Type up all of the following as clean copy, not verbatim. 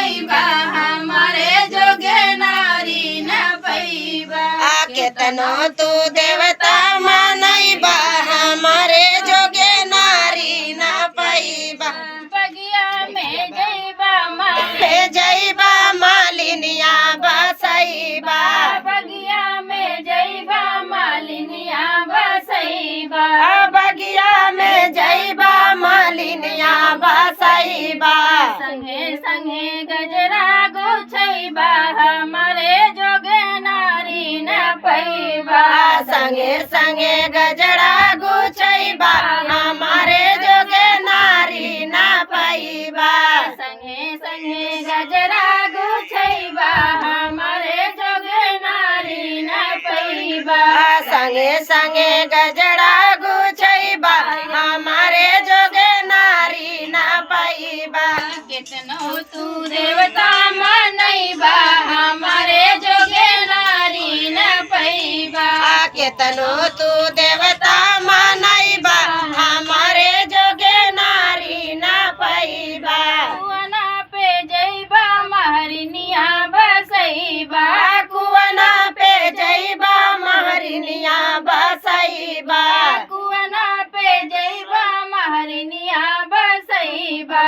मनैबा हमारे जोगे नारी न पैबा केतनो तू देवता मनैबा हमारे जोगे नारी न पैबा बगिया में जैबा हे जैबा मालिनिया बसैबा बगिया में जैबा मालिनिया बसैबा बगिया में जैबा मालिनिया बसैबा संगे संगे गजरा गुछैबा हमारे जोगे नारी न पैबा संगे संगे गजरा गुछैबा हमारे जोगे नारी न पैबा संगे संगे गजरा गुछैबा हमारे जोगे नारी न पैबा संगे संगे गजरा गुछैबा हमारे जोगे नारी न पैबा कितनो तू देवता मनैबा हमारे जोगे नारी न पैबा केतनो तू देवता मनैबा हमारे जोगे नारी न पैबा कुआना पे जैबा महरिनिया बसैबा कुआना पे जैबा महरिनिया बसैबा कुआना पे जैबा महरिनिया बसैबा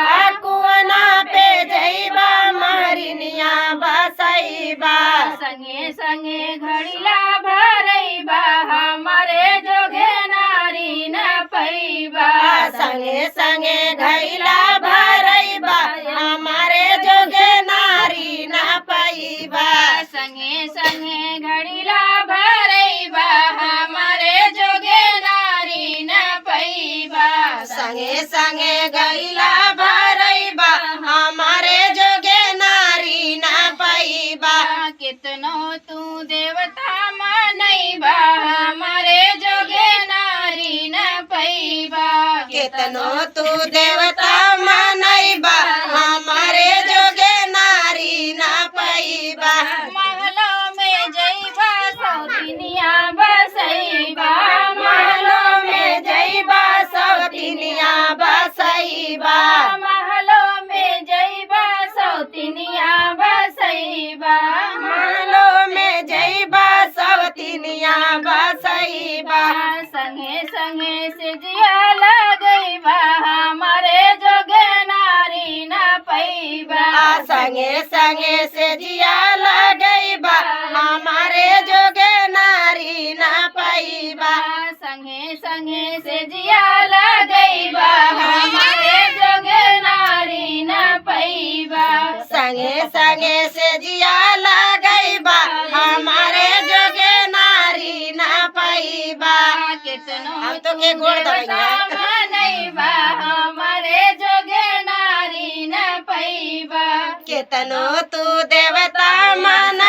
कुआना पे जैबा महरिनिया बसैबा संगे संगे घड़ीला भरैबा हमारे जोगे नारी न पैबा संगे संगे घैला भरैबा हमारे जोगे नारी न पैबा संगे संगे घड़ीला भरैबा हमारे जोगे नारी न पैबा संगे संगे गैला भरैबा हमारे जोगे नारी न पैबा कितनो तू देवता मनैबा हमारे जोगे नारी न पैबा केतनो तू देवता मनैबा हमारे जोगे नारी न पैबा महलों में जैबा सौतिनिया बसैबा महलों में जैबा सौतिनिया बसैबा महलों में जैबा सौतिनिया बसैबा महलों में जैबा सौतिनिया बसैबा संगे संगे से जिया लगैबा हमारे जोगे नारी न पैबा संगे संगे से जिया लगैबा हमारे जोगे नारी न पैबा संगे संगे से जिया लगैबा हमारे जोगे नारी न पैबा संगे संगे से जिया लगैबा हमारे जोगे नारी न पैबा कितनो हम तो के गोड़ दबैया मनैबा हमारे जोगे नारी न पैबा केतनो तू देवता मन